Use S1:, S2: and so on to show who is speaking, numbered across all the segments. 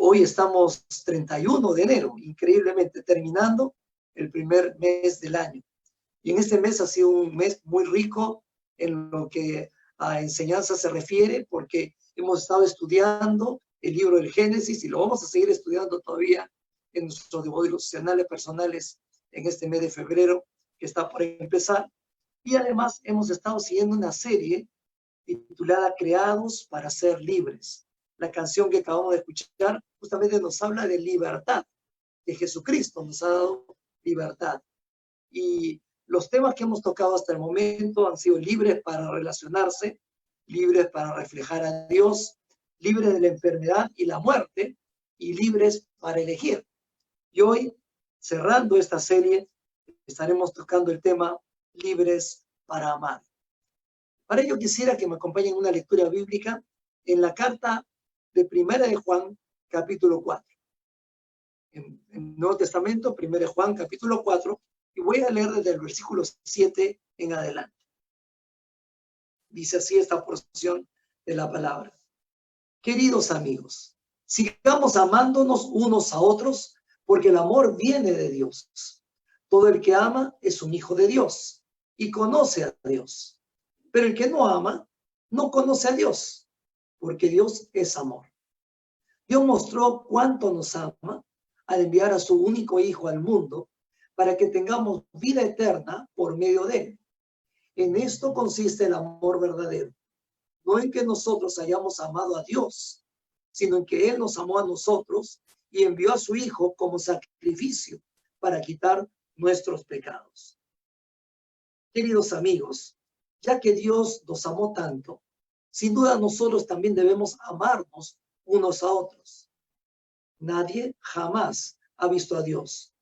S1: Hoy estamos 31 de enero, increíblemente, terminando el primer mes del año. Y en este mes ha sido un mes muy rico en lo que a enseñanza se refiere, porque hemos estado estudiando el libro del Génesis y lo vamos a seguir estudiando todavía en nuestros devocionales personales en este mes de febrero que está por empezar. Y además hemos estado siguiendo una serie titulada Creados para ser libres. La canción que acabamos de escuchar justamente nos habla de libertad, que Jesucristo nos ha dado libertad. Y los temas que hemos tocado hasta el momento han sido libres para relacionarse, libres para reflejar a Dios, libres de la enfermedad y la muerte, y libres para elegir. Y hoy, cerrando esta serie, estaremos tocando el tema libres para amar. Para ello quisiera que me acompañen en una lectura bíblica en la carta de Primera de Juan, capítulo 4. En el Nuevo Testamento, Primera de Juan, capítulo 4, y voy a leer desde el versículo 7 en adelante. Dice así esta porción de la palabra. Queridos amigos, sigamos amándonos unos a otros, porque el amor viene de Dios. Todo el que ama es un hijo de Dios y conoce a Dios. Pero el que no ama, no conoce a Dios, porque Dios es amor. Dios mostró cuánto nos ama al enviar a su único Hijo al mundo para que tengamos vida eterna por medio de él. En esto consiste el amor verdadero. No en que nosotros hayamos amado a Dios, sino en que Él nos amó a nosotros y envió a su Hijo como sacrificio para quitar nuestros pecados. Queridos amigos, ya que Dios nos amó tanto, sin duda nosotros también debemos amarnos unos a otros. Nadie jamás ha visto a Dios,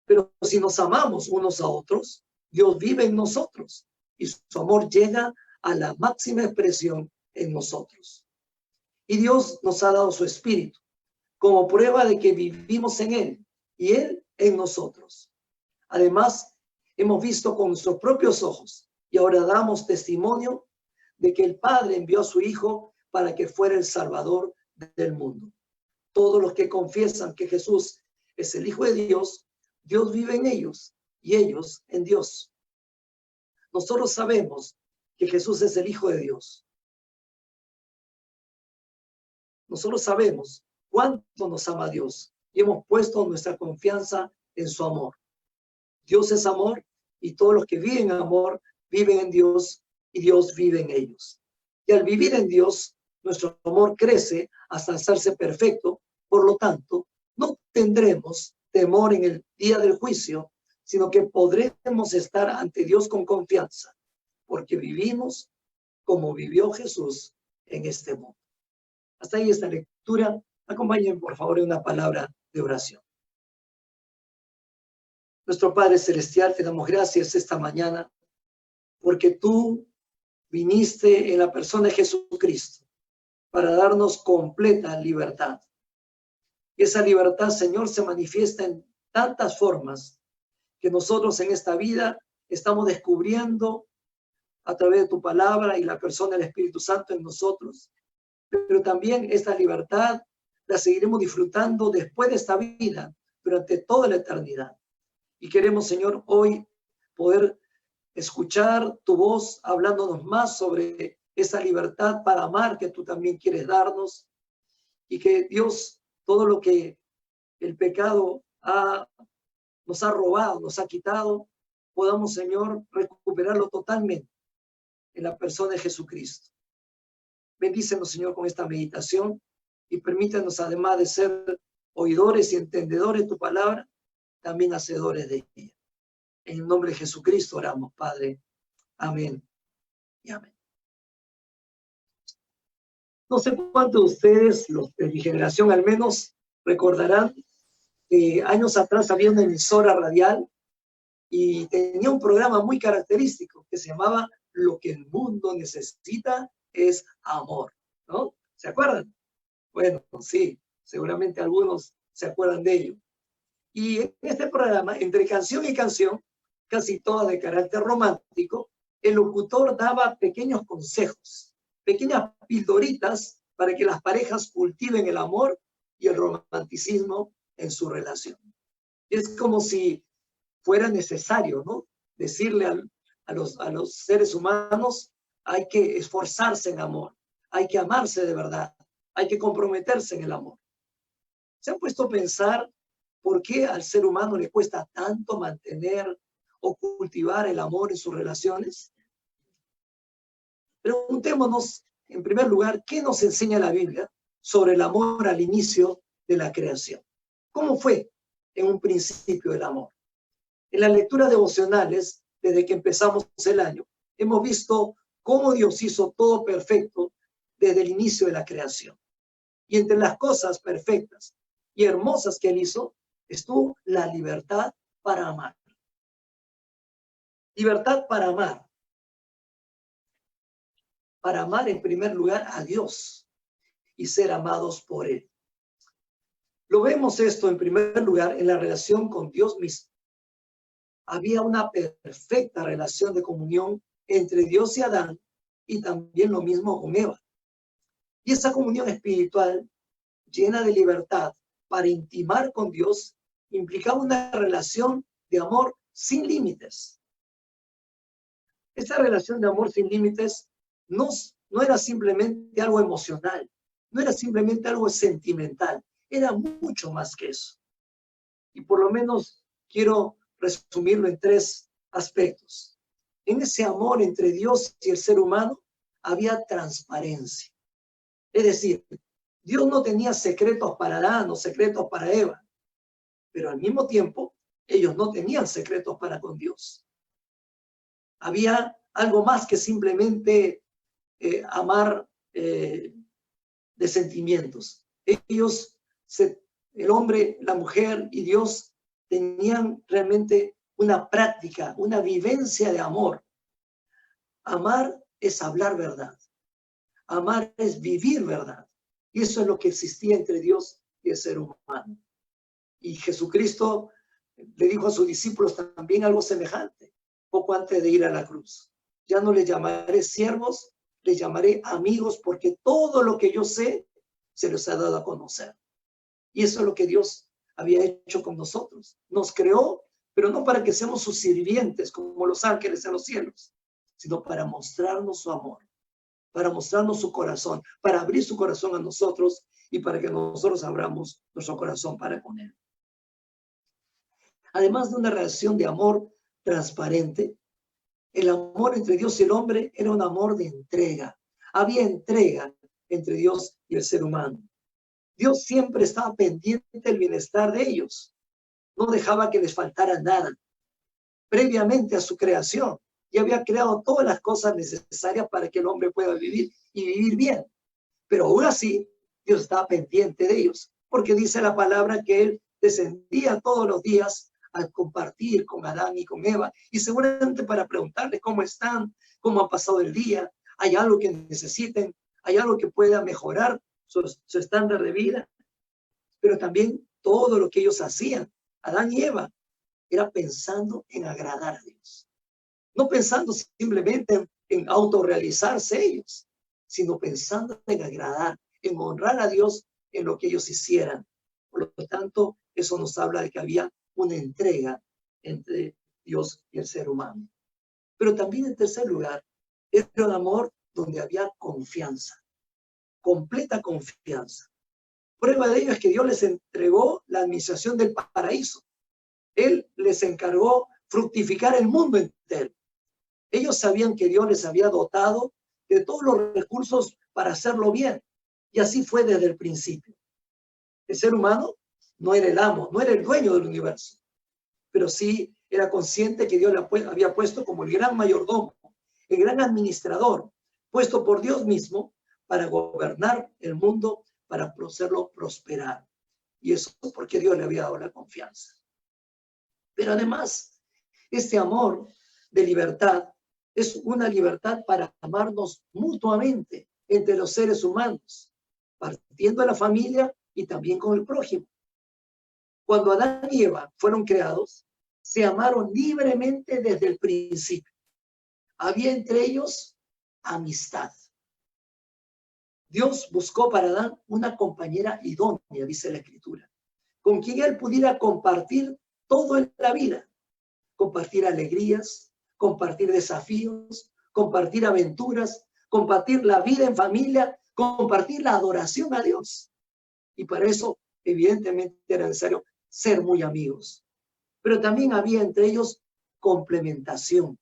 S1: pero si nos amamos unos a otros, Dios vive en nosotros y su amor llega a la máxima expresión en nosotros. Y Dios nos ha dado su Espíritu como prueba de que vivimos en Él y Él en nosotros. Además, hemos visto con nuestros propios ojos y ahora damos testimonio de que el Padre envió a su Hijo para que fuera el Salvador del mundo. Todos los que confiesan que Jesús es el Hijo de Dios, Dios vive en ellos y ellos en Dios. Nosotros sabemos que Jesús es el Hijo de Dios. Nosotros sabemos cuánto nos ama Dios y hemos puesto nuestra confianza en su amor. Dios es amor y todos los que viven en amor viven en Dios y Dios vive en ellos. Y al vivir en Dios, nuestro amor crece hasta hacerse perfecto. Por lo tanto, no tendremos temor en el día del juicio, sino que podremos estar ante Dios con confianza, porque vivimos como vivió Jesús en este mundo. Hasta ahí esta lectura. Acompáñenme, por favor, en una palabra de oración. Nuestro Padre Celestial, te damos gracias esta mañana porque tú viniste en la persona de Jesucristo para darnos completa libertad. Y esa libertad, Señor, se manifiesta en tantas formas que nosotros en esta vida estamos descubriendo a través de tu palabra y la persona del Espíritu Santo en nosotros. Pero también esta libertad la seguiremos disfrutando después de esta vida, durante toda la eternidad. Y queremos, Señor, hoy poder escuchar tu voz hablándonos más sobre esa libertad para amar que tú también quieres darnos. Y que Dios, todo lo que el pecado nos ha robado, nos ha quitado, podamos, Señor, recuperarlo totalmente en la persona de Jesucristo. Bendícenos, Señor, con esta meditación y permítanos, además de ser oidores y entendedores de tu palabra, también hacedores de ella. En el nombre de Jesucristo oramos, Padre. Amén y amén. No sé cuántos de ustedes, los de mi generación al menos, recordarán que años atrás había una emisora radial y tenía un programa muy característico que se llamaba Lo que el mundo necesita es amor, ¿no? ¿Se acuerdan? Bueno, sí, seguramente algunos se acuerdan de ello. Y en este programa, entre canción y canción, casi todas de carácter romántico, el locutor daba pequeños consejos, pequeñas pildoritas para que las parejas cultiven el amor y el romanticismo en su relación. Es como si fuera necesario, ¿no? Decirle a los seres humanos, hay que esforzarse en amor, hay que amarse de verdad, hay que comprometerse en el amor. ¿Se han puesto a pensar por qué al ser humano le cuesta tanto mantener o cultivar el amor en sus relaciones? Preguntémonos, en primer lugar, ¿qué nos enseña la Biblia sobre el amor al inicio de la creación? ¿Cómo fue en un principio el amor? En las lecturas devocionales, desde que empezamos el año, hemos visto cómo Dios hizo todo perfecto desde el inicio de la creación. Y entre las cosas perfectas y hermosas que Él hizo, estuvo la libertad para amar. Libertad para amar. Para amar en primer lugar a Dios y ser amados por Él. Lo vemos esto en primer lugar en la relación con Dios mismo. Había una perfecta relación de comunión entre Dios y Adán y también lo mismo con Eva. Y esa comunión espiritual llena de libertad para intimar con Dios implicaba una relación de amor sin límites. Esa relación de amor sin límites no era simplemente algo emocional, no era simplemente algo sentimental, era mucho más que eso. Y por lo menos quiero resumirlo en 3 aspectos. En ese amor entre Dios y el ser humano había transparencia. Es decir, Dios no tenía secretos para Adán o secretos para Eva, pero al mismo tiempo ellos no tenían secretos para con Dios. Había algo más que simplemente amar de sentimientos. Ellos, el hombre, la mujer y Dios tenían realmente una práctica, una vivencia de amor. Amar es hablar verdad. Amar es vivir verdad. Y eso es lo que existía entre Dios y el ser humano. Y Jesucristo le dijo a sus discípulos también algo semejante, poco antes de ir a la cruz. Ya no les llamaré siervos, les llamaré amigos, porque todo lo que yo sé se los ha dado a conocer. Y eso es lo que Dios había hecho con nosotros. Nos creó, pero no para que seamos sus sirvientes como los ángeles en los cielos, sino para mostrarnos su amor, para mostrarnos su corazón, para abrir su corazón a nosotros y para que nosotros abramos nuestro corazón para con Él. Además de una relación de amor transparente, el amor entre Dios y el hombre era un amor de entrega. Había entrega entre Dios y el ser humano. Dios siempre estaba pendiente del bienestar de ellos. No dejaba que les faltara nada. Previamente a su creación, ya había creado todas las cosas necesarias para que el hombre pueda vivir y vivir bien. Pero aún así, Dios estaba pendiente de ellos, porque dice la palabra que Él descendía todos los días a compartir con Adán y con Eva, y seguramente para preguntarles cómo están, cómo han pasado el día, hay algo que necesiten, hay algo que pueda mejorar su estándar de vida, pero también todo lo que ellos hacían, Adán y Eva, era pensando en agradar a Dios. No pensando simplemente en autorrealizarse ellos, sino pensando en agradar, en honrar a Dios en lo que ellos hicieran. Por lo tanto, eso nos habla de que había una entrega entre Dios y el ser humano. Pero también, en tercer lugar, era un amor donde había confianza, completa confianza. Prueba de ello es que Dios les entregó la administración del paraíso. Él les encargó fructificar el mundo entero. Ellos sabían que Dios les había dotado de todos los recursos para hacerlo bien. Y así fue desde el principio. El ser humano no era el amo, no era el dueño del universo, pero sí era consciente que Dios le había puesto como el gran mayordomo, el gran administrador, puesto por Dios mismo para gobernar el mundo, para hacerlo prosperar. Y eso porque Dios le había dado la confianza. Pero además, este amor de libertad es una libertad para amarnos mutuamente entre los seres humanos, partiendo de la familia y también con el prójimo. Cuando Adán y Eva fueron creados, se amaron libremente desde el principio. Había entre ellos amistad. Dios buscó para Adán una compañera idónea, dice la Escritura, con quien él pudiera compartir todo en la vida, compartir alegrías, compartir desafíos, compartir aventuras, compartir la vida en familia, compartir la adoración a Dios. Y para eso, evidentemente, era necesario ser muy amigos. Pero también había entre ellos complementación.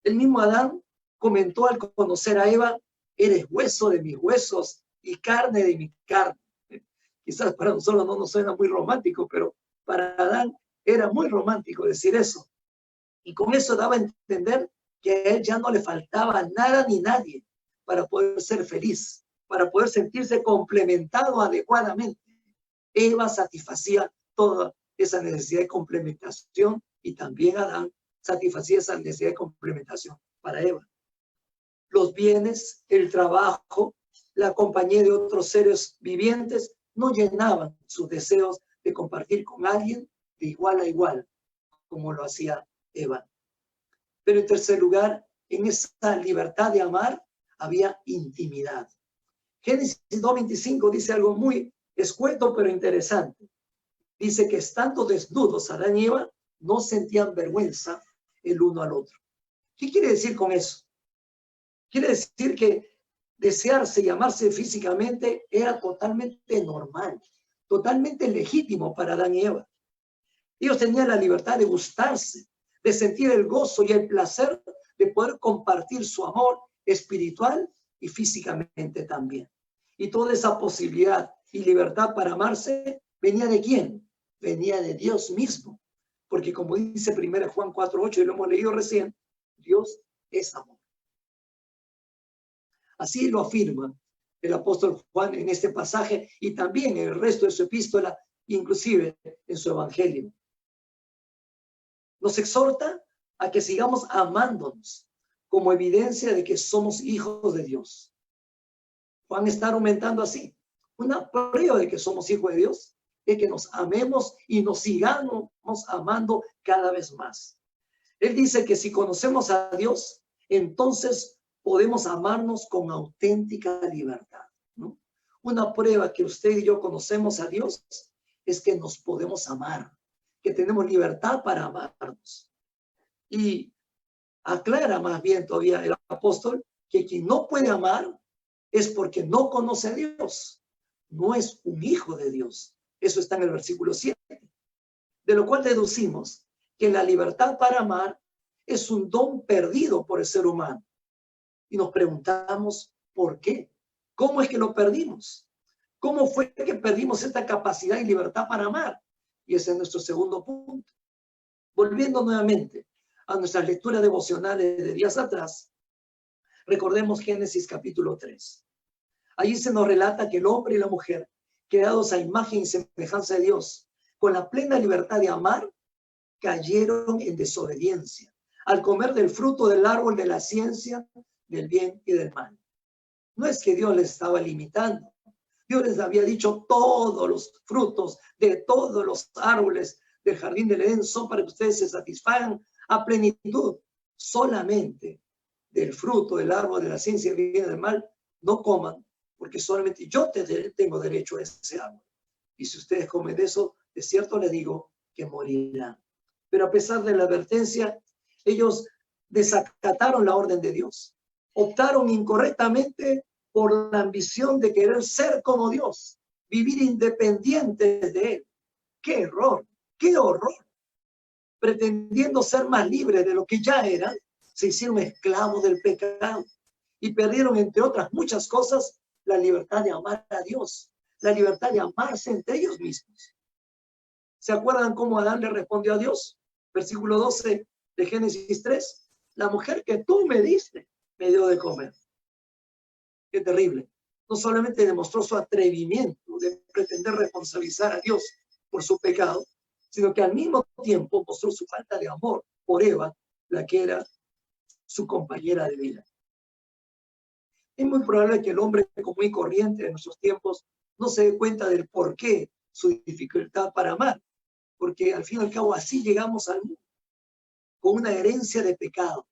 S1: El mismo Adán comentó al conocer a Eva: eres hueso de mis huesos y carne de mi carne. Quizás para nosotros no nos suena muy romántico, pero para Adán era muy romántico decir eso. Y con eso daba a entender que a él ya no le faltaba nada ni nadie para poder ser feliz, para poder sentirse complementado adecuadamente. Eva satisfacía toda esa necesidad de complementación y también Adán satisfacía esa necesidad de complementación para Eva. Los bienes, el trabajo, la compañía de otros seres vivientes no llenaban sus deseos de compartir con alguien de igual a igual, como lo hacía Eva. Pero en tercer lugar, en esa libertad de amar había intimidad. Génesis 2:25 dice algo muy escueto pero interesante. Dice que estando desnudos Adán y Eva no sentían vergüenza el uno al otro. ¿Qué quiere decir con eso? Quiere decir que desearse y amarse físicamente era totalmente normal, totalmente legítimo para Adán y Eva. Ellos tenían la libertad de gustarse, de sentir el gozo y el placer de poder compartir su amor espiritual y físicamente también. Y toda esa posibilidad y libertad para amarse venía ¿de quién? Venía de Dios mismo. Porque como dice 1 Juan 4:8 y lo hemos leído recién, Dios es amor. Así lo afirma el apóstol Juan en este pasaje y también en el resto de su epístola, inclusive en su evangelio. Nos exhorta a que sigamos amándonos como evidencia de que somos hijos de Dios. Juan está argumentando así. Una prueba de que somos hijos de Dios es que nos amemos y nos sigamos amando cada vez más. Él dice que si conocemos a Dios, entonces podemos amarnos con auténtica libertad, ¿no? Una prueba que usted y yo conocemos a Dios es que nos podemos amar, que tenemos libertad para amarnos. Y aclara más bien todavía el apóstol que quien no puede amar es porque no conoce a Dios, no es un hijo de Dios. Eso está en el versículo 7. De lo cual deducimos que la libertad para amar es un don perdido por el ser humano. Y nos preguntamos, ¿por qué? ¿Cómo es que lo perdimos? ¿Cómo fue que perdimos esta capacidad y libertad para amar? Y ese es nuestro segundo punto. Volviendo nuevamente a nuestras lecturas devocionales de días atrás, recordemos Génesis capítulo 3. Allí se nos relata que el hombre y la mujer, creados a imagen y semejanza de Dios, con la plena libertad de amar, cayeron en desobediencia al comer del fruto del árbol de la ciencia del bien y del mal. No es que Dios les estaba limitando. Dios les había dicho todos los frutos de todos los árboles del jardín del Edén son para que ustedes se satisfagan a plenitud. Solamente del fruto del árbol de la ciencia del bien y del mal no coman, porque solamente yo tengo derecho a ese árbol. Y si ustedes comen de eso, de cierto les digo que morirán. Pero a pesar de la advertencia, ellos desacataron la orden de Dios. Optaron incorrectamente por la ambición de querer ser como Dios, vivir independientes de Él. ¡Qué error! ¡Qué horror! Pretendiendo ser más libres de lo que ya eran, se hicieron esclavos del pecado y perdieron, entre otras muchas cosas, la libertad de amar a Dios, la libertad de amarse entre ellos mismos. ¿Se acuerdan cómo Adán le respondió a Dios? Versículo 12 de Génesis 3. La mujer que tú me diste me dio de comer. Qué terrible. No solamente demostró su atrevimiento de pretender responsabilizar a Dios por su pecado, sino que al mismo tiempo mostró su falta de amor por Eva, la que era su compañera de vida. Es muy probable que el hombre común y corriente de nuestros tiempos no se dé cuenta del por qué su dificultad para amar, porque al fin y al cabo así llegamos al mundo, con una herencia de pecado,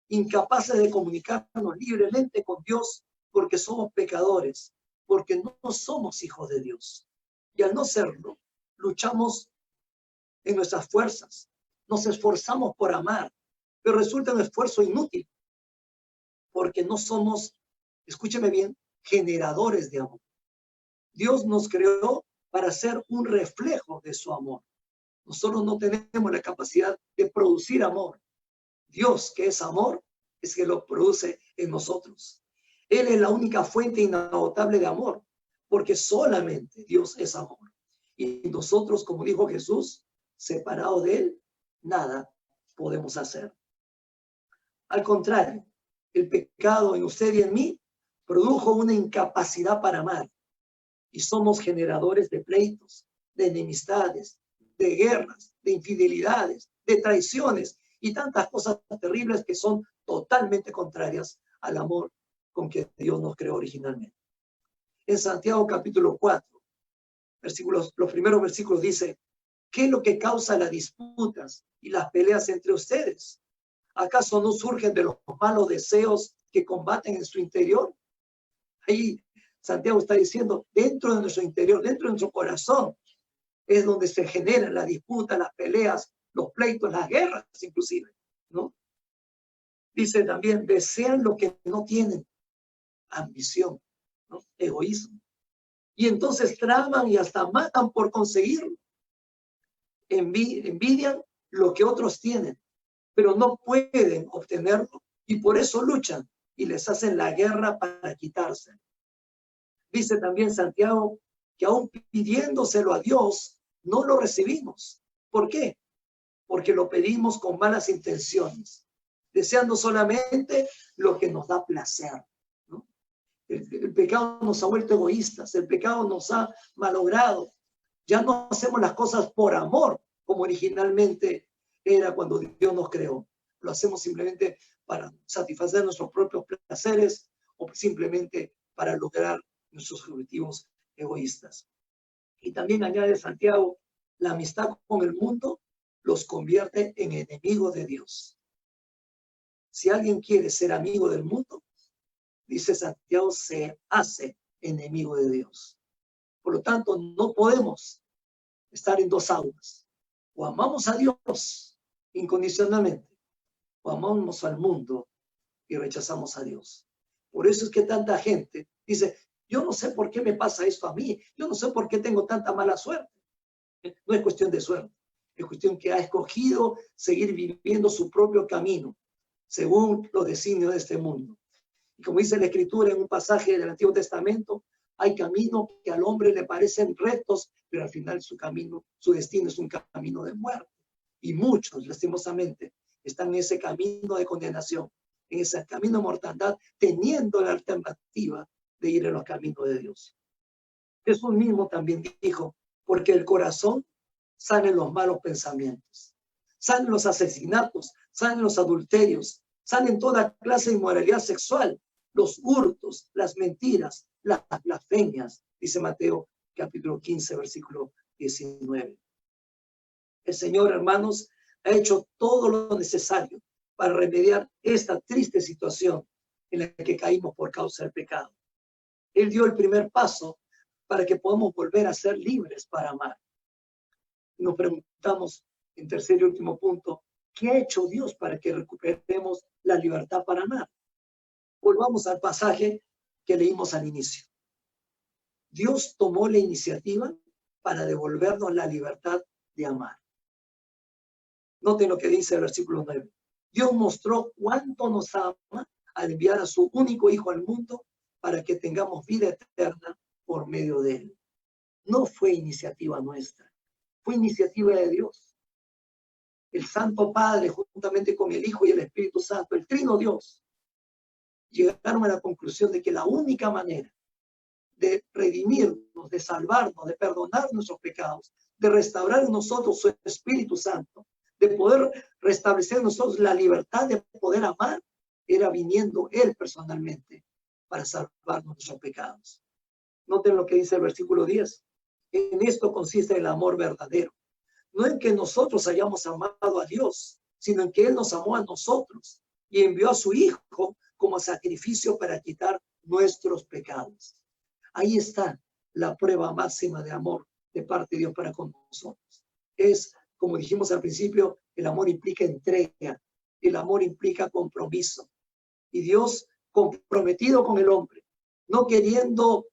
S1: incapaces de comunicarnos libremente con Dios porque somos pecadores porque no somos hijos de Dios. Y al no serlo, luchamos en nuestras fuerzas, nos esforzamos por amar, pero resulta un esfuerzo inútil, porque no somos, escúcheme bien, generadores de amor. Dios nos creó para ser un reflejo de su amor. Nosotros no tenemos la capacidad de producir amor. Dios, que es amor, es que lo produce en nosotros. Él es la única fuente inagotable de amor, porque solamente Dios es amor. Y nosotros, como dijo Jesús, separados de Él, nada podemos hacer. Al contrario, el pecado en usted y en mí produjo una incapacidad para amar. Y somos generadores de pleitos, de enemistades, de guerras, de infidelidades, de traiciones y tantas cosas terribles que son totalmente contrarias al amor con que Dios nos creó originalmente. En Santiago capítulo 4, los primeros versículos dice, ¿qué es lo que causa las disputas y las peleas entre ustedes? ¿Acaso no surgen de los malos deseos que combaten en su interior? Ahí Santiago está diciendo, dentro de nuestro interior, dentro de nuestro corazón, es donde se generan las disputas, las peleas, los pleitos, las guerras inclusive, ¿no? Dice también, desean lo que no tienen, ambición, ¿no? Egoísmo. Y entonces traman y hasta matan por conseguirlo. Envidian lo que otros tienen, pero no pueden obtenerlo y por eso luchan y les hacen la guerra para quitarse. Dice también Santiago que aún pidiéndoselo a Dios, no lo recibimos. ¿Por qué? Porque lo pedimos con malas intenciones, deseando solamente lo que nos da placer, ¿no? El pecado nos ha vuelto egoístas, el pecado nos ha malogrado. Ya no hacemos las cosas por amor, como originalmente era cuando Dios nos creó. Lo hacemos simplemente para satisfacer nuestros propios placeres o simplemente para lograr nuestros objetivos egoístas. Y también añade Santiago, la amistad con el mundo los convierte en enemigos de Dios. Si alguien quiere ser amigo del mundo, dice Santiago, se hace enemigo de Dios. Por lo tanto, no podemos estar en dos aguas. O amamos a Dios incondicionalmente, o amamos al mundo y rechazamos a Dios. Por eso es que tanta gente dice, yo no sé por qué me pasa esto a mí, yo no sé por qué tengo tanta mala suerte. No es cuestión de suerte, es cuestión que ha escogido seguir viviendo su propio camino, según los designios de este mundo. Y como dice la Escritura en un pasaje del Antiguo Testamento, hay caminos que al hombre le parecen rectos, pero al final su camino, su destino es un camino de muerte. Y muchos, lastimosamente, están en ese camino de condenación, en ese camino de mortandad, teniendo la alternativa de ir en los caminos de Dios. Jesús mismo también dijo, porque el corazón salen los malos pensamientos, salen los asesinatos, salen los adulterios, salen toda clase de inmoralidad sexual, los hurtos, las mentiras, las blasfemias, dice Mateo capítulo 15, versículo 19. El Señor, hermanos, ha hecho todo lo necesario para remediar esta triste situación en la que caímos por causa del pecado. Él dio el primer paso para que podamos volver a ser libres para amar. Nos preguntamos, en tercer y último punto, ¿qué ha hecho Dios para que recuperemos la libertad para amar? Volvamos al pasaje que leímos al inicio. Dios tomó la iniciativa para devolvernos la libertad de amar. Noten lo que dice el versículo 9. Dios mostró cuánto nos ama al enviar a su único Hijo al mundo para que tengamos vida eterna por medio de él. No fue iniciativa nuestra, fue iniciativa de Dios. El Santo Padre, juntamente con el Hijo y el Espíritu Santo, el Trino Dios, llegaron a la conclusión de que la única manera de redimirnos, de salvarnos, de perdonar nuestros pecados, de restaurar en nosotros su Espíritu Santo, de poder restablecer en nosotros la libertad de poder amar, era viniendo Él personalmente para salvarnos nuestros pecados. Noten lo que dice el versículo 10. En esto consiste el amor verdadero. No en que nosotros hayamos amado a Dios, sino en que Él nos amó a nosotros y envió a su Hijo como sacrificio para quitar nuestros pecados. Ahí está la prueba máxima de amor de parte de Dios para con nosotros. Es, como dijimos al principio, el amor implica entrega, el amor implica compromiso. Y Dios comprometido con el hombre, no queriendo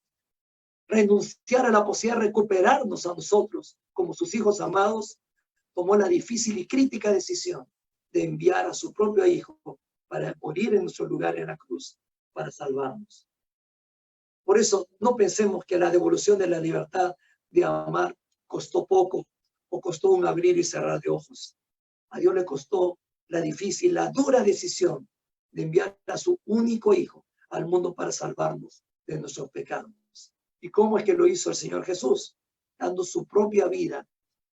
S1: renunciar a la posibilidad de recuperarnos a nosotros como sus hijos amados, tomó la difícil y crítica decisión de enviar a su propio hijo para morir en nuestro lugar en la cruz, para salvarnos. Por eso no pensemos que la devolución de la libertad de amar costó poco o costó un abrir y cerrar de ojos. A Dios le costó la difícil, la dura decisión de enviar a su único hijo al mundo para salvarnos de nuestros pecados. ¿Y cómo es que lo hizo el Señor Jesús? Dando su propia vida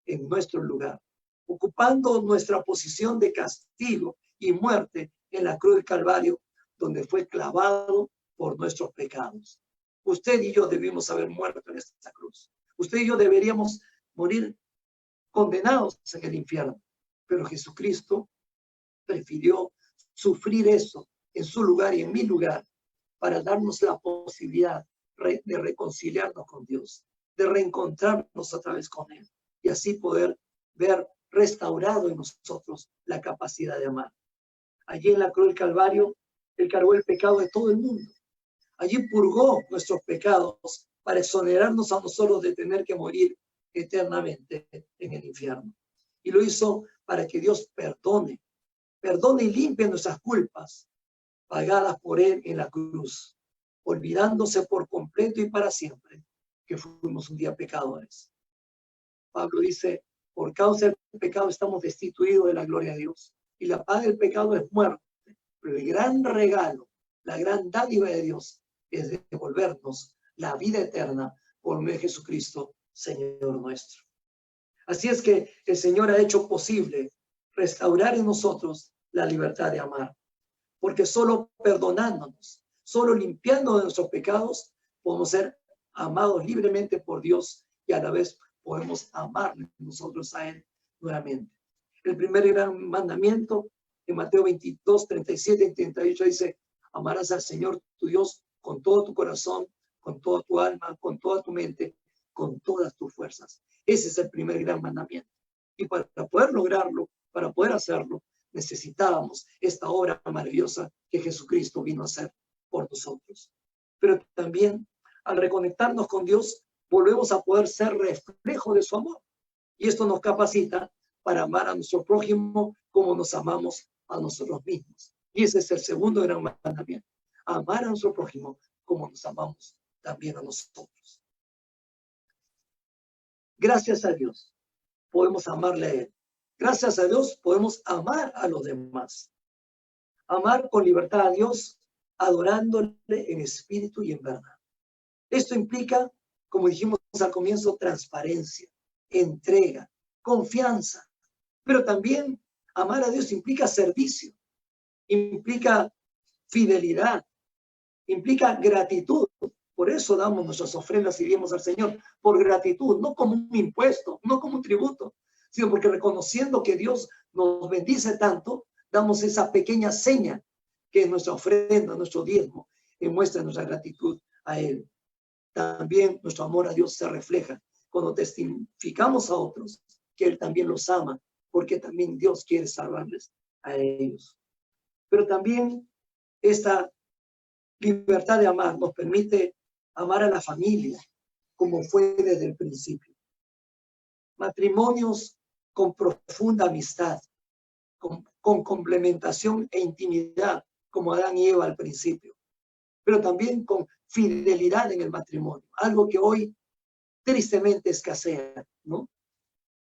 S1: en nuestro lugar, ocupando nuestra posición de castigo y muerte en la cruz del Calvario, donde fue clavado por nuestros pecados. Usted y yo debimos haber muerto en esta cruz. Usted y yo deberíamos morir condenados en el infierno. Pero Jesucristo prefirió sufrir eso en su lugar y en mi lugar para darnos la posibilidad de reconciliarnos con Dios, de reencontrarnos otra vez con Él y así poder ver restaurado en nosotros la capacidad de amar. Allí en la cruz del Calvario, Él cargó el pecado de todo el mundo. Allí purgó nuestros pecados para exonerarnos a nosotros de tener que morir eternamente en el infierno. Y lo hizo para que Dios perdone y limpie nuestras culpas pagadas por Él en la cruz, olvidándose por completo y para siempre que fuimos un día pecadores. Pablo dice, por causa del pecado estamos destituidos de la gloria de Dios y la paga del pecado es muerte, pero el gran regalo, la gran dádiva de Dios es devolvernos la vida eterna por medio de Jesucristo, Señor nuestro. Así es que el Señor ha hecho posible restaurar en nosotros la libertad de amar, porque solo perdonándonos, solo limpiando de nuestros pecados, podemos ser amados libremente por Dios y a la vez podemos amar nosotros a Él nuevamente. El primer gran mandamiento en Mateo 22, 37 y 38 dice, amarás al Señor tu Dios con todo tu corazón, con toda tu alma, con toda tu mente, con todas tus fuerzas. Ese es el primer gran mandamiento. Y para poder lograrlo, para poder hacerlo, necesitábamos esta obra maravillosa que Jesucristo vino a hacer por nosotros. Pero también, al reconectarnos con Dios, volvemos a poder ser reflejo de su amor. Y esto nos capacita para amar a nuestro prójimo como nos amamos a nosotros mismos. Y ese es el segundo gran mandamiento. Amar a nuestro prójimo como nos amamos también a nosotros. Gracias a Dios podemos amarle a Él. Gracias a Dios podemos amar a los demás. Amar con libertad a Dios, adorándole en espíritu y en verdad. Esto implica, como dijimos al comienzo, transparencia, entrega, confianza. Pero también amar a Dios implica servicio, implica fidelidad, implica gratitud. Por eso damos nuestras ofrendas y dimos al Señor, por gratitud, no como un impuesto, no como un tributo, sino porque reconociendo que Dios nos bendice tanto, damos esa pequeña seña que es nuestra ofrenda, nuestro diezmo, que muestra nuestra gratitud a Él. También nuestro amor a Dios se refleja cuando testificamos a otros que Él también los ama, porque también Dios quiere salvarles a ellos. Pero también esta libertad de amar nos permite amar a la familia como fue desde el principio. Matrimonios con profunda amistad, con complementación e intimidad, como Adán y Eva al principio, pero también con fidelidad en el matrimonio, algo que hoy tristemente escasea, ¿no?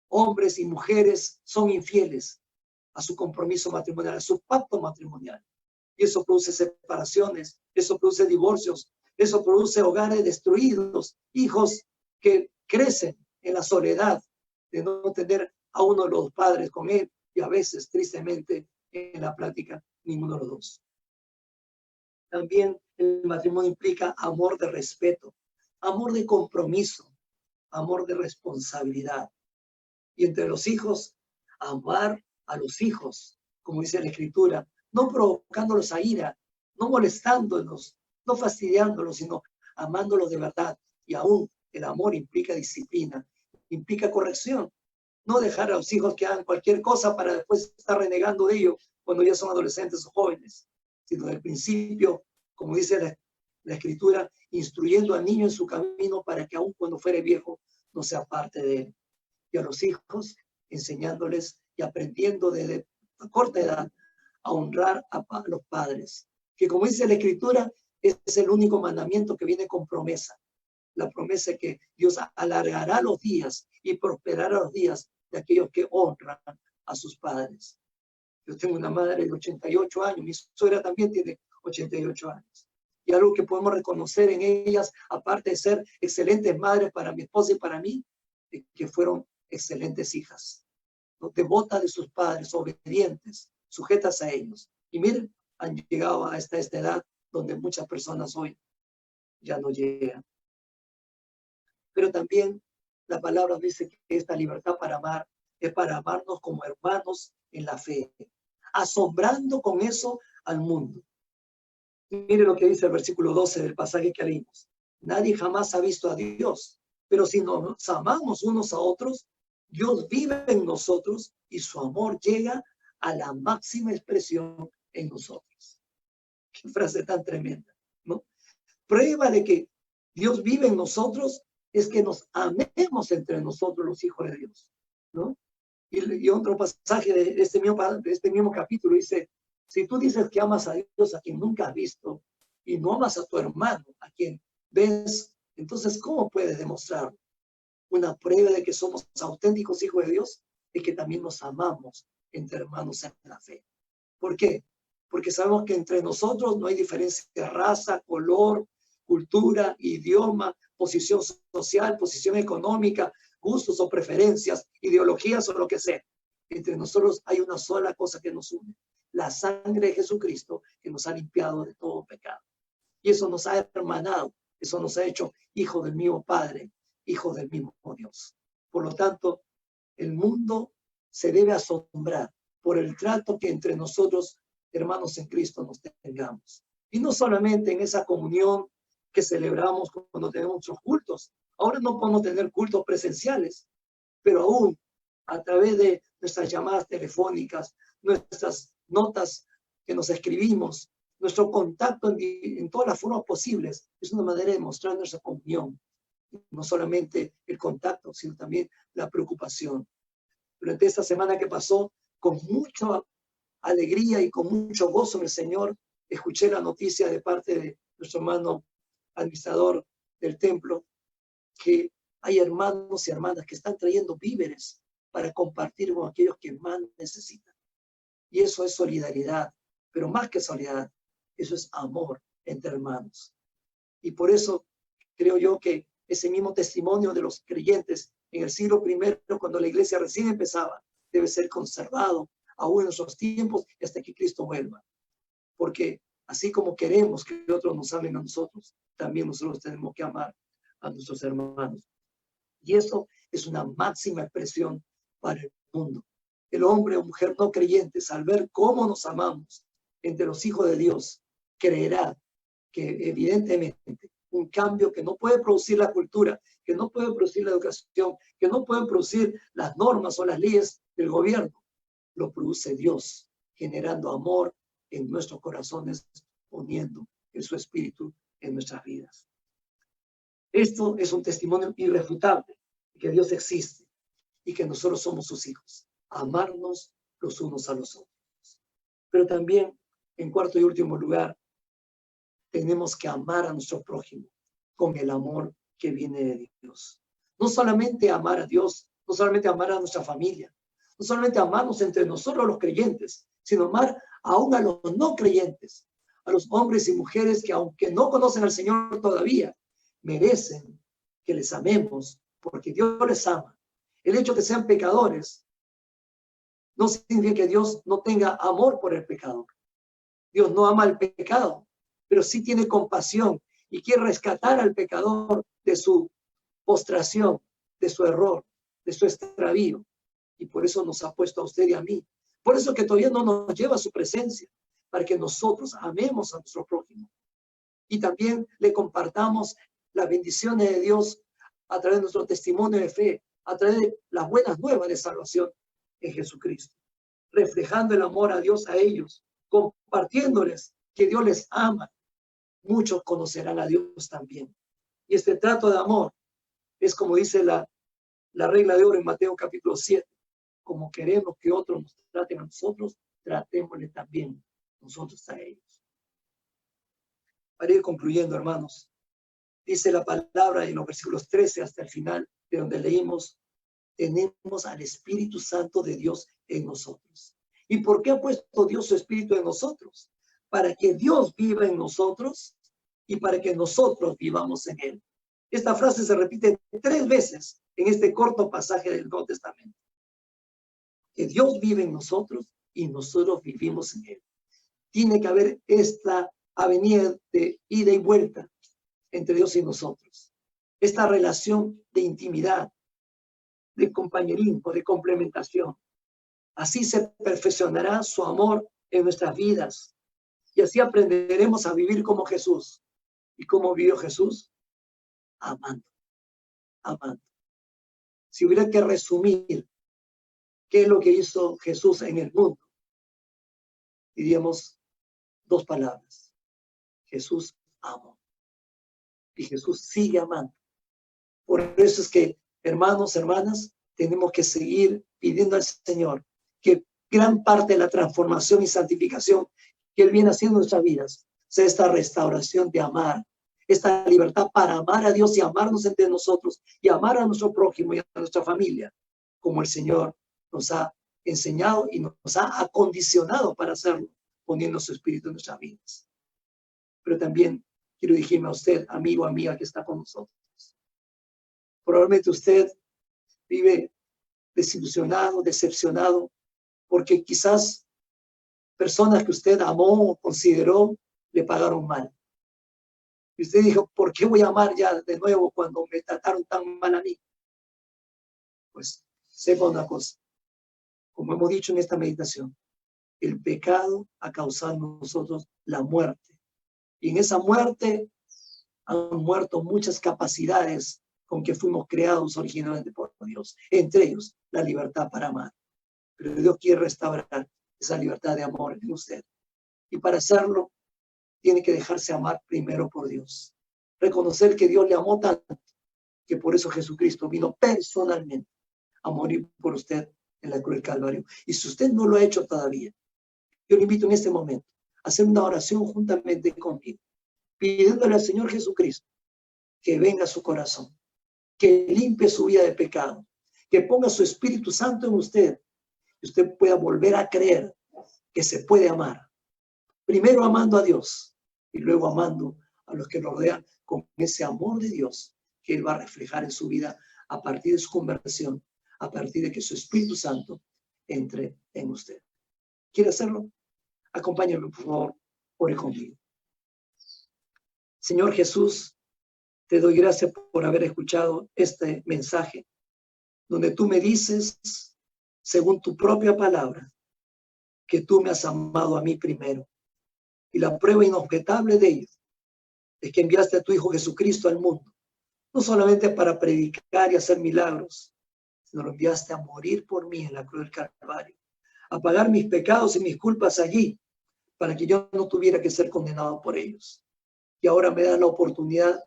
S1: Hombres y mujeres son infieles a su compromiso matrimonial, a su pacto matrimonial. Y eso produce separaciones, eso produce divorcios, eso produce hogares destruidos, hijos que crecen en la soledad de no tener a uno de los padres con él y a veces, tristemente, en la práctica, ninguno de los dos. También el matrimonio implica amor de respeto, amor de compromiso, amor de responsabilidad. Y entre los hijos, amar a los hijos, como dice la Escritura, no provocándolos a ira, no molestándolos, no fastidiándolos, sino amándolos de verdad. Y aún el amor implica disciplina, implica corrección. No dejar a los hijos que hagan cualquier cosa para después estar renegando de ellos cuando ya son adolescentes o jóvenes, sino del principio, como dice la Escritura, instruyendo al niño en su camino para que aun cuando fuere viejo no se aparte de él. Y a los hijos enseñándoles y aprendiendo desde corta edad a honrar a los padres, que como dice la Escritura, es el único mandamiento que viene con promesa. La promesa es que Dios alargará los días y prosperará los días de aquellos que honran a sus padres. Yo tengo una madre de 88 años, mi suegra también tiene 88 años. Y algo que podemos reconocer en ellas, aparte de ser excelentes madres para mi esposa y para mí, es que fueron excelentes hijas, ¿no? Devotas de sus padres, obedientes, sujetas a ellos. Y miren, han llegado a esta edad donde muchas personas hoy ya no llegan. Pero también la palabra dice que esta libertad para amar es para amarnos como hermanos en la fe, asombrando con eso al mundo. Mire lo que dice el versículo 12 del pasaje que leímos. Nadie jamás ha visto a Dios, pero si nos amamos unos a otros, Dios vive en nosotros y su amor llega a la máxima expresión en nosotros. Qué frase tan tremenda, ¿no? Prueba de que Dios vive en nosotros es que nos amemos entre nosotros los hijos de Dios, ¿no? Y otro pasaje de este mismo capítulo dice, si tú dices que amas a Dios a quien nunca has visto y no amas a tu hermano a quien ves, entonces ¿cómo puedes demostrarlo? Una prueba de que somos auténticos hijos de Dios es que también nos amamos entre hermanos en la fe. ¿Por qué? Porque sabemos que entre nosotros no hay diferencia de raza, color, cultura, idioma, posición social, posición económica, gustos o preferencias, ideologías o lo que sea. Entre nosotros hay una sola cosa que nos une, la sangre de Jesucristo que nos ha limpiado de todo pecado. Y eso nos ha hermanado, eso nos ha hecho hijos del mismo Padre, hijos del mismo Dios. Por lo tanto, el mundo se debe asombrar por el trato que entre nosotros, hermanos en Cristo, nos tengamos. Y no solamente en esa comunión que celebramos cuando tenemos nuestros cultos. Ahora no podemos tener cultos presenciales, pero aún a través de nuestras llamadas telefónicas, nuestras notas que nos escribimos, nuestro contacto en todas las formas posibles, es una manera de mostrar nuestra comunión. No solamente el contacto, sino también la preocupación. Durante esta semana que pasó, con mucha alegría y con mucho gozo en el Señor, escuché la noticia de parte de nuestro hermano administrador del templo, que hay hermanos y hermanas que están trayendo víveres para compartir con aquellos que más necesitan. Y eso es solidaridad, pero más que solidaridad, eso es amor entre hermanos. Y por eso creo yo que ese mismo testimonio de los creyentes en el siglo I, cuando la iglesia recién empezaba, debe ser conservado aún en nuestros tiempos hasta que Cristo vuelva. Porque así como queremos que otros nos amen a nosotros, también nosotros tenemos que amar a nuestros hermanos. Y eso es una máxima expresión para el mundo. El hombre o mujer no creyentes, al ver cómo nos amamos entre los hijos de Dios, creerá que evidentemente un cambio que no puede producir la cultura, que no puede producir la educación, que no pueden producir las normas o las leyes del gobierno, lo produce Dios, generando amor en nuestros corazones, poniendo en su espíritu en nuestras vidas. Esto es un testimonio irrefutable de que Dios existe y que nosotros somos sus hijos, amarnos los unos a los otros. Pero también, en cuarto y último lugar, tenemos que amar a nuestro prójimo con el amor que viene de Dios. No solamente amar a Dios, no solamente amar a nuestra familia, no solamente amarnos entre nosotros los creyentes, sino amar aún a los no creyentes, a los hombres y mujeres que aunque no conocen al Señor todavía, merecen que les amemos porque Dios les ama. El hecho de que sean pecadores no significa que Dios no tenga amor por el pecador. Dios no ama el pecado, pero sí tiene compasión y quiere rescatar al pecador de su postración, de su error, de su extravío. Y por eso nos ha puesto a usted y a mí. Por eso que todavía no nos lleva a su presencia, para que nosotros amemos a nuestro prójimo. Y también le compartamos las bendiciones de Dios a través de nuestro testimonio de fe, a través de las buenas nuevas de salvación en Jesucristo, reflejando el amor a Dios a ellos, compartiéndoles que Dios les ama. Muchos conocerán a Dios también. Y este trato de amor es como dice la regla de oro en Mateo capítulo 7. Como queremos que otros nos traten a nosotros, tratémosle también nosotros a ellos. Para ir concluyendo, hermanos, dice la palabra en los versículos 13 hasta el final, de donde leímos, tenemos al Espíritu Santo de Dios en nosotros. ¿Y por qué ha puesto Dios su Espíritu en nosotros? Para que Dios viva en nosotros y para que nosotros vivamos en Él. Esta frase se repite 3 veces en este corto pasaje del Nuevo Testamento. Que Dios vive en nosotros y nosotros vivimos en Él. Tiene que haber esta avenida de ida y vuelta entre Dios y nosotros. Esta relación de intimidad, de compañerismo, de complementación. Así se perfeccionará su amor en nuestras vidas. Y así aprenderemos a vivir como Jesús. ¿Y cómo vivió Jesús? Amando. Amando. Si hubiera que resumir qué es lo que hizo Jesús en el mundo, diríamos 2 palabras. Jesús amó. Y Jesús sigue amando. Por eso es que, hermanos, hermanas, tenemos que seguir pidiendo al Señor que gran parte de la transformación y santificación que Él viene haciendo en nuestras vidas sea esta restauración de amar, esta libertad para amar a Dios y amarnos entre nosotros y amar a nuestro prójimo y a nuestra familia, como el Señor nos ha enseñado y nos ha acondicionado para hacerlo, poniendo su Espíritu en nuestras vidas. Pero también quiero dirigirme a usted, amigo, amiga que está con nosotros. Probablemente usted vive desilusionado, decepcionado, porque quizás personas que usted amó o consideró le pagaron mal. Y usted dijo, ¿por qué voy a amar ya de nuevo cuando me trataron tan mal a mí? Pues sepa una cosa, como hemos dicho en esta meditación, el pecado ha causado en nosotros la muerte. Y en esa muerte han muerto muchas capacidades con que fuimos creados originalmente por Dios, entre ellos la libertad para amar. Pero Dios quiere restaurar esa libertad de amor en usted. Y para hacerlo, tiene que dejarse amar primero por Dios. Reconocer que Dios le amó tanto, que por eso Jesucristo vino personalmente a morir por usted en la cruz del Calvario. Y si usted no lo ha hecho todavía, yo le invito en este momento a hacer una oración juntamente conmigo, pidiéndole al Señor Jesucristo que venga a su corazón, que limpie su vida de pecado, que ponga su Espíritu Santo en usted, y usted pueda volver a creer que se puede amar. Primero amando a Dios y luego amando a los que lo rodean con ese amor de Dios que Él va a reflejar en su vida a partir de su conversión, a partir de que su Espíritu Santo entre en usted. ¿Quiere hacerlo? Acompáñame, por favor, ore conmigo. Señor Jesús, te doy gracias por haber escuchado este mensaje, donde tú me dices, según tu propia palabra, que tú me has amado a mí primero. Y la prueba inobjetable de ello es que enviaste a tu Hijo Jesucristo al mundo, no solamente para predicar y hacer milagros, sino lo enviaste a morir por mí en la cruz del Calvario, a pagar mis pecados y mis culpas allí, para que yo no tuviera que ser condenado por ellos. Y ahora me da la oportunidad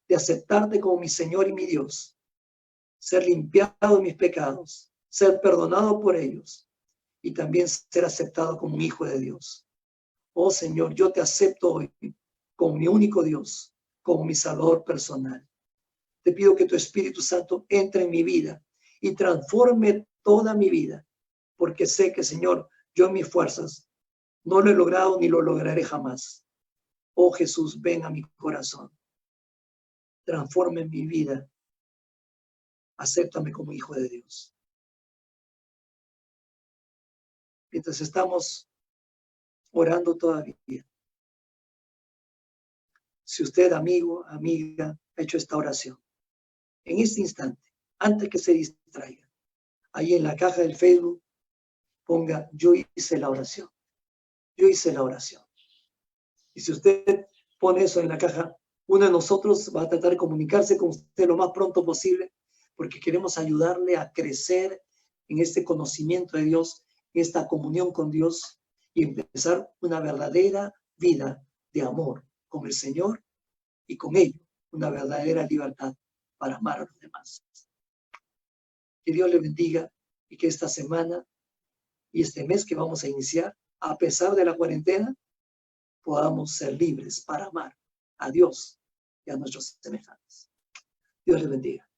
S1: de aceptarte como mi Señor y mi Dios, ser limpiado de mis pecados, ser perdonado por ellos y también ser aceptado como un hijo de Dios. Oh Señor, yo te acepto hoy como mi único Dios, como mi Salvador personal. Te pido que tu Espíritu Santo entre en mi vida y transforme toda mi vida, porque sé que, Señor, yo en mis fuerzas no lo he logrado ni lo lograré jamás. Oh Jesús, ven a mi corazón. Transforme mi vida. Acéptame como hijo de Dios. Mientras estamos orando todavía, si usted, amigo, amiga, ha hecho esta oración, en este instante, antes que se distraiga, ahí en la caja del Facebook, ponga, yo hice la oración. Yo hice la oración. Y si usted pone eso en la caja, Uno de nosotros va a tratar de comunicarse con usted lo más pronto posible porque queremos ayudarle a crecer en este conocimiento de Dios, en esta comunión con Dios y empezar una verdadera vida de amor con el Señor y con ello una verdadera libertad para amar a los demás. Que Dios le bendiga y que esta semana y este mes que vamos a iniciar, a pesar de la cuarentena, podamos ser libres para amar a Dios y a nuestros semejantes. Dios les bendiga.